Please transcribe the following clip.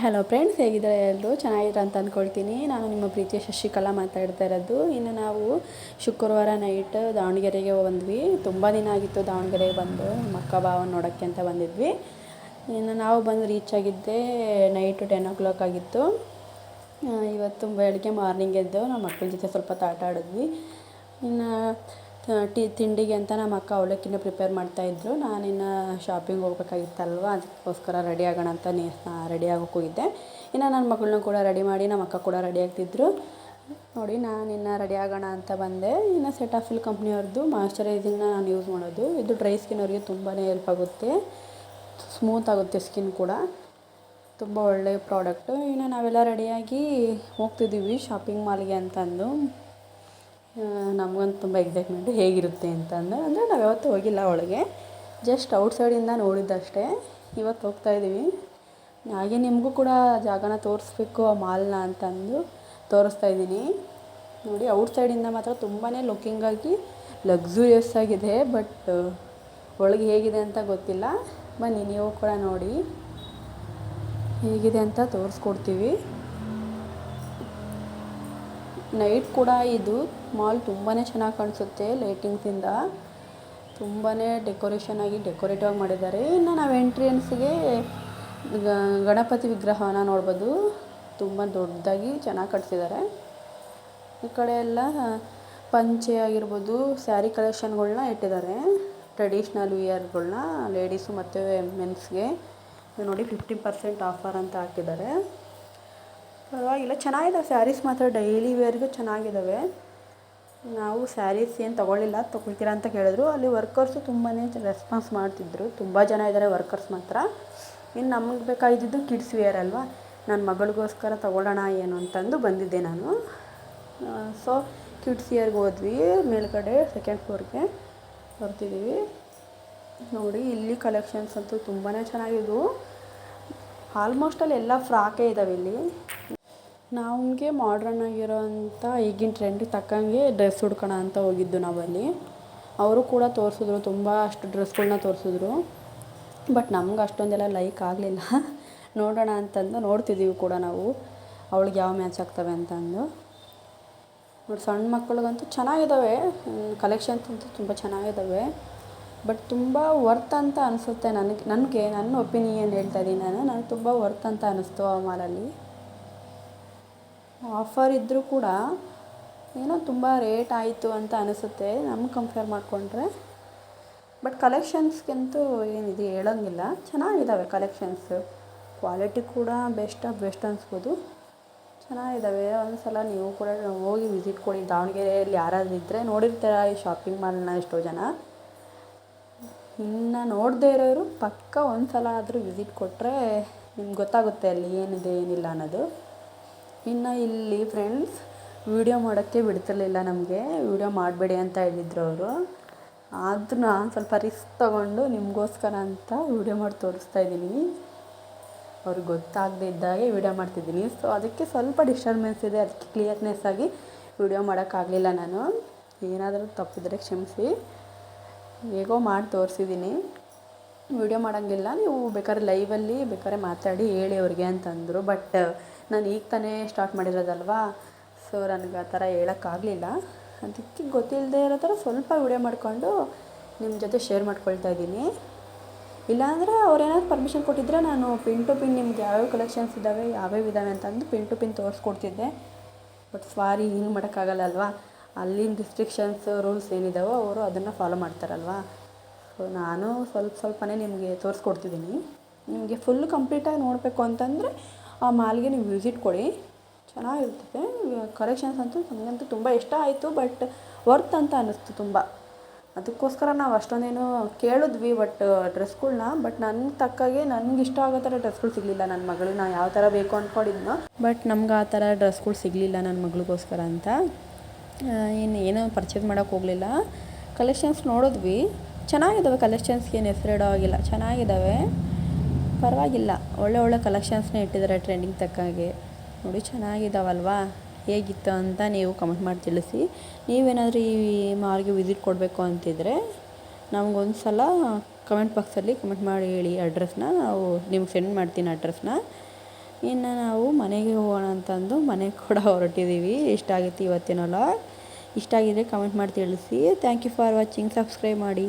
Hello friends, ಹೇಗಿದ್ದಾರೆ ಎಲ್ಲರೂ? ಚೆನ್ನಾಗಿದ್ದಾರೆ ಅಂತ ಅಂದ್ಕೊಳ್ತೀನಿ. ನಾನು ನಿಮ್ಮ ಪ್ರೀತಿಯ ಶಶಿಕಲಾ ಮಾತಾಡ್ತಾ ಇರೋದು. ಇನ್ನು ನಾವು ಶುಕ್ರವಾರ ನೈಟ್ ದಾವಣಗೆರೆಗೆ ಬಂದ್ವಿ. ತುಂಬ ದಿನ ಆಗಿತ್ತು ದಾವಣಗೆರೆಗೆ ಬಂದು, ನಮ್ಮ ಅಕ್ಕ ಭಾವನ ನೋಡೋಕ್ಕೆ ಅಂತ ಬಂದಿದ್ವಿ. ಇನ್ನು ನಾವು ಬಂದು ರೀಚ್ ಆಗಿದ್ದೆ ನೈಟು 10 ಆಗಿತ್ತು. ಇವತ್ತು ಬೆಳಗ್ಗೆ ಮಾರ್ನಿಂಗ್ ಎದ್ದು ನಮ್ಮ ಮಕ್ಕಳ ಜೊತೆ ಸ್ವಲ್ಪ ಆಟ ಆಡಿದ್ವಿ. ಇನ್ನು ತಿಂಡಿಗೆ ಅಂತ ನಮ್ಮ ಅಕ್ಕ ಅವಲಕ್ಕಿನ ಪ್ರಿಪೇರ್ ಮಾಡ್ತಾಯಿದ್ರು. ನಾನಿನ್ನು ಶಾಪಿಂಗ್ ಹೋಗ್ಬೇಕಾಗಿತ್ತಲ್ವ, ಅದಕ್ಕೋಸ್ಕರ ರೆಡಿ ಆಗೋಣ ಅಂತ ರೆಡಿ ಆಗೋಕ್ಕೆ ಹೋಗಿದ್ದೆ. ಇನ್ನು ನನ್ನ ಮಗಳನ್ನೂ ಕೂಡ ರೆಡಿ ಮಾಡಿ ನಮ್ಮ ಅಕ್ಕ ಕೂಡ ರೆಡಿ ಆಗ್ತಿದ್ರು. ನೋಡಿ, ನಾನಿನ್ನು ರೆಡಿ ಆಗೋಣ ಅಂತ ಬಂದೆ. ಇನ್ನು ಸೆಟಾಫಿಲ್ ಕಂಪ್ನಿಯವ್ರದ್ದು ಮಾಯ್ಶ್ಚರೈಸಿಂಗ್ನ ನಾನು ಯೂಸ್ ಮಾಡೋದು. ಇದು ಡ್ರೈ ಸ್ಕಿನ್ನವ್ರಿಗೆ ತುಂಬಾ ಹೆಲ್ಪ್ ಆಗುತ್ತೆ, ಸ್ಮೂತ್ ಆಗುತ್ತೆ ಸ್ಕಿನ್ ಕೂಡ, ತುಂಬ ಒಳ್ಳೆಯ ಪ್ರಾಡಕ್ಟು. ಇನ್ನು ನಾವೆಲ್ಲ ರೆಡಿಯಾಗಿ ಹೋಗ್ತಿದ್ದೀವಿ ಶಾಪಿಂಗ್ ಮಾಲ್ಗೆ ಅಂತಂದು. ನಮಗಂತೂ ತುಂಬ ಎಕ್ಸೈಟ್ಮೆಂಟು ಹೇಗಿರುತ್ತೆ ಅಂತಂದು. ಅಂದರೆ ನಾವು ಯಾವತ್ತೂ ಹೋಗಿಲ್ಲ ಒಳಗೆ, ಜಸ್ಟ್ ಔಟ್ಸೈಡಿಂದ ನೋಡಿದ್ದಷ್ಟೇ. ಇವತ್ತು ಹೋಗ್ತಾಯಿದ್ದೀವಿ. ಹಾಗೆ ನಿಮಗೂ ಕೂಡ ಜಾಗನ ತೋರಿಸ್ಬೇಕು ಆ ಮಾಲ್ನ ಅಂತಂದು ತೋರಿಸ್ತಾಯಿದ್ದೀನಿ. ನೋಡಿ, ಔಟ್ಸೈಡಿಂದ ಮಾತ್ರ ತುಂಬಾ ಲುಕ್ಕಿಂಗಾಗಿ ಲಕ್ಸುರಿಯಸ್ ಆಗಿದೆ, ಬಟ್ ಒಳಗೆ ಹೇಗಿದೆ ಅಂತ ಗೊತ್ತಿಲ್ಲ. ಬನ್ನಿ, ನೀವು ಕೂಡ ನೋಡಿ ಹೇಗಿದೆ ಅಂತ ತೋರಿಸ್ಕೊಡ್ತೀವಿ. ನೈಟ್ ಕೂಡ ಇದು ಮಾಲ್ ತುಂಬಾ ಚೆನ್ನಾಗಿ ಕಾಣಿಸುತ್ತೆ. ಲೈಟಿಂಗ್ಸಿಂದ ತುಂಬಾ ಡೆಕೋರೇಟಿವ್ ಆಗಿ ಮಾಡಿದ್ದಾರೆ. ಇನ್ನು ನಾವು ಎಂಟ್ರೆನ್ಸ್ಗೆ ಗಣಪತಿ ವಿಗ್ರಹನ ನೋಡ್ಬೋದು. ತುಂಬ ದೊಡ್ಡದಾಗಿ ಚೆನ್ನಾಗಿ ಕಟ್ಸಿದ್ದಾರೆ. ಈ ಕಡೆ ಎಲ್ಲ ಪಂಚೆ ಆಗಿರ್ಬೋದು, ಸ್ಯಾರಿ ಕಲೆಕ್ಷನ್ಗಳ್ನ ಇಟ್ಟಿದ್ದಾರೆ. ಟ್ರೆಡಿಷ್ನಲ್ ವಿಯರ್ಗಳನ್ನ ಲೇಡೀಸು ಮತ್ತು ಮೆನ್ಸ್ಗೆ ನೋಡಿ 50% ಆಫರ್ ಅಂತ ಹಾಕಿದ್ದಾರೆ. ಪರವಾಗಿಲ್ಲ, ಚೆನ್ನಾಗಿದೆ. ಸ್ಯಾರೀಸ್ ಮಾತ್ರ ಡೈಲಿ ವೇರ್ಗೂ ಚೆನ್ನಾಗಿದ್ದಾವೆ. ನಾವು ಸ್ಯಾರೀಸ್ ಏನು ತೊಗೊಳ್ತೀರಾ ಅಂತ ಕೇಳಿದ್ರು. ಅಲ್ಲಿ ವರ್ಕರ್ಸು ತುಂಬಾ ರೆಸ್ಪಾನ್ಸ್ ಮಾಡ್ತಿದ್ರು. ತುಂಬ ಜನ ಇದ್ದಾರೆ ವರ್ಕರ್ಸ್ ಮಾತ್ರ. ಇನ್ನು ನಮಗೆ ಬೇಕಾಗಿದ್ದು ಕಿಡ್ಸ್ ವೇರ್ ಅಲ್ವಾ, ನನ್ನ ಮಗಳಿಗೋಸ್ಕರ ತೊಗೊಳ್ಳೋಣ ಏನು ಅಂತಂದು ಬಂದಿದ್ದೆ ನಾನು. ಸೊ ಕಿಡ್ಸ್ ವೇರ್ಗೆ ಹೋದ್ವಿ. ಮೇಲ್ಗಡೆ 2nd ಫ್ಲೋರ್ಗೆ ಬರ್ತಿದ್ದೀವಿ. ನೋಡಿ, ಇಲ್ಲಿ ಕಲೆಕ್ಷನ್ಸ್ ಅಂತೂ ತುಂಬಾ ಚೆನ್ನಾಗಿದ್ವು. ಆಲ್ಮೋಸ್ಟ್ ಅಲ್ಲಿ ಎಲ್ಲ ಫ್ರಾಕೇ ಇದ್ದಾವೆ ಇಲ್ಲಿ. ನಮಗೆ ಮಾಡ್ರನ್ ಆಗಿರೋಂಥ ಈಗಿನ ಟ್ರೆಂಡಿಗೆ ತಕ್ಕಂಗೆ ಡ್ರೆಸ್ ಹುಡ್ಕೋಣ ಅಂತ ಹೋಗಿದ್ದು ನಾವಲ್ಲಿ. ಅವರು ಕೂಡ ತೋರಿಸಿದ್ರು, ತುಂಬ ಅಷ್ಟು ಡ್ರೆಸ್ಗಳ್ನ ತೋರಿಸಿದ್ರು. ಬಟ್ ನಮ್ಗೆ ಅಷ್ಟೊಂದೆಲ್ಲ ಲೈಕ್ ಆಗಲಿಲ್ಲ. ನೋಡೋಣ ಅಂತಂದು ನೋಡ್ತಿದ್ದೀವಿ ಕೂಡ ನಾವು, ಅವಳಿಗೆ ಯಾವ ಮ್ಯಾಚ್ ಆಗ್ತವೆ ಅಂತಂದು. ನೋಡಿ, ಸಣ್ಣ ಮಕ್ಕಳಿಗಂತೂ ಚೆನ್ನಾಗಿದ್ದಾವೆ ಕಲೆಕ್ಷನ್ಸ್ ಅಂತೂ ತುಂಬ ಚೆನ್ನಾಗಿದ್ದಾವೆ. ಬಟ್ ತುಂಬ ವರ್ತ್ ಅಂತ ಅನಿಸುತ್ತೆ ನನ್ನ ಒಪಿನಿಯನ್ ಹೇಳ್ತಾ ಇದ್ದೀನಿ ನನಗೆ ತುಂಬ ವರ್ತ್ ಅಂತ ಅನ್ನಿಸ್ತು ಆ ಮಾಲಲ್ಲಿ. ಆಫರ್ ಇದ್ದರೂ ಕೂಡ ಏನೋ ತುಂಬ ರೇಟ್ ಆಯಿತು ಅಂತ ಅನಿಸುತ್ತೆ ನಮ್ಗೆ ಕಂಪೇರ್ ಮಾಡಿಕೊಂಡ್ರೆ. ಬಟ್ ಕಲೆಕ್ಷನ್ಸ್ಗಂತೂ ಏನಿದೆ ಹೇಳೋಂಗಿಲ್ಲ, ಚೆನ್ನಾಗಿದ್ದಾವೆ ಕಲೆಕ್ಷನ್ಸು. ಕ್ವಾಲಿಟಿ ಕೂಡ ಬೆಸ್ಟ್ ಅನಿಸ್ಬೋದು, ಚೆನ್ನಾಗಿದ್ದಾವೆ. ಒಂದು ಸಲ ನೀವು ಕೂಡ ಹೋಗಿ ವಿಸಿಟ್ ಕೊಡಿ. ದಾವಣಗೆರೆಯಲ್ಲಿ ಯಾರಾದರೂ ಇದ್ದರೆ ನೋಡಿರ್ತೀರ ಈ ಶಾಪಿಂಗ್ ಮಾಲ್ನ ಎಷ್ಟೋ ಜನ. ಇನ್ನು ನೋಡದೇ ಇರೋರು ಪಕ್ಕ ಒಂದು ಸಲ ಆದರೂ ವಿಸಿಟ್ ಕೊಟ್ಟರೆ ನಿಮ್ಗೆ ಗೊತ್ತಾಗುತ್ತೆ ಅಲ್ಲಿ ಏನಿದೆ ಏನಿಲ್ಲ ಅನ್ನೋದು. ಇನ್ನು ಇಲ್ಲಿ ಫ್ರೆಂಡ್ಸ್ ವೀಡಿಯೋ ಮಾಡೋಕ್ಕೆ ಬಿಡ್ತಿರ್ಲಿಲ್ಲ ನಮಗೆ. ವೀಡಿಯೋ ಮಾಡಬೇಡಿ ಅಂತ ಹೇಳಿದ್ರು ಅವರು. ಆದರೂ ನಾನು ಸ್ವಲ್ಪ ರಿಸ್ಕ್ ತೊಗೊಂಡು ನಿಮಗೋಸ್ಕರ ಅಂತ ವೀಡಿಯೋ ಮಾಡಿ ತೋರಿಸ್ತಾಯಿದ್ದೀನಿ. ಅವ್ರಿಗೆ ಗೊತ್ತಾಗದೇ ಇದ್ದಾಗೆ ವೀಡಿಯೋ ಮಾಡ್ತಿದ್ದೀನಿ. ಸೊ ಅದಕ್ಕೆ ಸ್ವಲ್ಪ ಡಿಸ್ಟರ್ಬೆನ್ಸ್ ಇದೆ, ಅದಕ್ಕೆ ಕ್ಲಿಯರ್ನೆಸ್ ಆಗಿ ವೀಡಿಯೋ ಮಾಡೋಕ್ಕಾಗಲಿಲ್ಲ ನಾನು. ಏನಾದರೂ ತಪ್ಪಿದರೆ ಕ್ಷಮಿಸಿ. ಹೇಗೋ ಮಾಡಿ ತೋರಿಸಿದ್ದೀನಿ. ವೀಡಿಯೋ ಮಾಡೋಂಗಿಲ್ಲ, ನೀವು ಬೇಕಾದ್ರೆ ಲೈವಲ್ಲಿ ಬೇಕಾದ್ರೆ ಮಾತಾಡಿ ಹೇಳಿ ಅವ್ರಿಗೆ ಅಂತಂದರು. ಬಟ್ ನಾನು ಈಗ ತಾನೇ ಸ್ಟಾರ್ಟ್ ಮಾಡಿರೋದಲ್ವಾ, ಸೊ ನನಗೆ ಆ ಥರ ಹೇಳೋಕ್ಕಾಗಲಿಲ್ಲ. ಅದಕ್ಕೆ ಗೊತ್ತಿಲ್ಲದೆ ಇರೋ ಥರ ಸ್ವಲ್ಪ ವೀಡಿಯೋ ಮಾಡಿಕೊಂಡು ನಿಮ್ಮ ಜೊತೆ ಶೇರ್ ಮಾಡ್ಕೊಳ್ತಾ ಇದ್ದೀನಿ. ಇಲ್ಲಾಂದರೆ ಅವ್ರೇನಾದ್ರು ಪರ್ಮಿಷನ್ ಕೊಟ್ಟಿದ್ದರೆ ನಾನು ಪಿನ್ ಟು ಪಿನ್ ನಿಮ್ಗೆ ಯಾವ್ಯಾವ ಕಲೆಕ್ಷನ್ಸ್ ಇದ್ದಾವೆ ಯಾವ್ಯಾವ ಇದ್ದಾವೆ ಅಂತಂದು ಪಿನ್ ಟು ಪಿನ್ ತೋರಿಸ್ಕೊಡ್ತಿದ್ದೆ. ಬಟ್ ಸಾರಿ, ಹಿಂಗೆ ಮಾಡೋಕ್ಕಾಗಲ್ಲ ಅಲ್ವಾ. ಅಲ್ಲಿನ ರಿಸ್ಟ್ರಿಕ್ಷನ್ಸ್ ರೂಲ್ಸ್ ಏನಿದ್ದಾವೋ ಅವರು ಅದನ್ನು ಫಾಲೋ ಮಾಡ್ತಾರಲ್ವ. ಸೊ ನಾನು ಸ್ವಲ್ಪನೇ ನಿಮಗೆ ತೋರಿಸ್ಕೊಡ್ತಿದ್ದೀನಿ. ನಿಮಗೆ ಫುಲ್ ಕಂಪ್ಲೀಟಾಗಿ ನೋಡಬೇಕು ಅಂತಂದರೆ ಆ ಮಾಲ್ಗೆ ನೀವು ವಿಸಿಟ್ ಕೊಡಿ, ಚೆನ್ನಾಗಿರ್ತದೆ. ಕಲೆಕ್ಷನ್ಸ್ ಅಂತೂ ನನಗಂತೂ ತುಂಬ ಇಷ್ಟ ಆಯಿತು. ಬಟ್ ವರ್ತ್ ಅಂತ ಅನ್ನಿಸ್ತು ತುಂಬ. ಅದಕ್ಕೋಸ್ಕರ ನಾವು ಅಷ್ಟೊಂದೇನು ಕೇಳಿದ್ವಿ ಡ್ರೆಸ್ಗಳ್ನ. ಬಟ್ ನನಗೆ ತಕ್ಕಾಗೆ ನನಗೆ ಇಷ್ಟ ಆಗೋ ಥರ ಡ್ರೆಸ್ಗಳು ಸಿಗಲಿಲ್ಲ. ನನ್ನ ಮಗಳಿಗೆ ನಾನು ಯಾವ ಥರ ಬೇಕು ಅಂದ್ಕೊಂಡಿದ್ನೋ, ಬಟ್ ನಮ್ಗೆ ಆ ಥರ ಡ್ರೆಸ್ಗಳು ಸಿಗಲಿಲ್ಲ ನನ್ನ ಮಗಳಿಗೋಸ್ಕರ ಅಂತ. ಇನ್ನೇನು ಪರ್ಚೇಸ್ ಮಾಡೋಕ್ಕೆ ಹೋಗಲಿಲ್ಲ. ಕಲೆಕ್ಷನ್ಸ್ ನೋಡಿದ್ವಿ, ಚೆನ್ನಾಗಿದ್ದಾವೆ. ಕಲೆಕ್ಷನ್ಸ್ಗೆ ಏನು ಹೆಸರಿಡೋ ಆಗಿಲ್ಲ, ಚೆನ್ನಾಗಿದ್ದಾವೆ, ಪರವಾಗಿಲ್ಲ. ಒಳ್ಳೆ ಕಲೆಕ್ಷನ್ಸ್ನೇ ಇಟ್ಟಿದ್ದಾರೆ ಟ್ರೆಂಡಿಂಗ್ ತಕ್ಕಾಗೆ. ನೋಡಿ, ಚೆನ್ನಾಗಿದ್ದಾವಲ್ವಾ. ಹೇಗಿತ್ತು ಅಂತ ನೀವು ಕಮೆಂಟ್ ಮಾಡಿ ತಿಳಿಸಿ. ನೀವೇನಾದರೂ ಈ ಮಾಲ್ಗೆ ವಿಸಿಟ್ ಕೊಡಬೇಕು ಅಂತಿದ್ರೆ ನಮಗೊಂದು ಸಲ ಕಮೆಂಟ್ ಬಾಕ್ಸಲ್ಲಿ ಕಮೆಂಟ್ ಮಾಡಿ ಹೇಳಿ ಅಡ್ರೆಸ್ನ. ನಾವು ನಿಮ್ಗೆ ಸೆಂಡ್ ಮಾಡ್ತೀನಿ ಅಡ್ರೆಸ್ನ. ಇನ್ನು ನಾವು ಮನೆಗೆ ಹೋಗೋಣ ಅಂತಂದು ಮನೆಗೆ ಕೂಡ ಹೊರಟಿದ್ದೀವಿ. ಇಷ್ಟ ಆಗಿತ್ತು ಇವತ್ತಿನ ವ್ಲಾಗ್. ಇಷ್ಟ ಆಗಿದ್ರೆ ಕಮೆಂಟ್ ಮಾಡಿ ತಿಳಿಸಿ. Thank you for watching. Subscribe ಮಾಡಿ.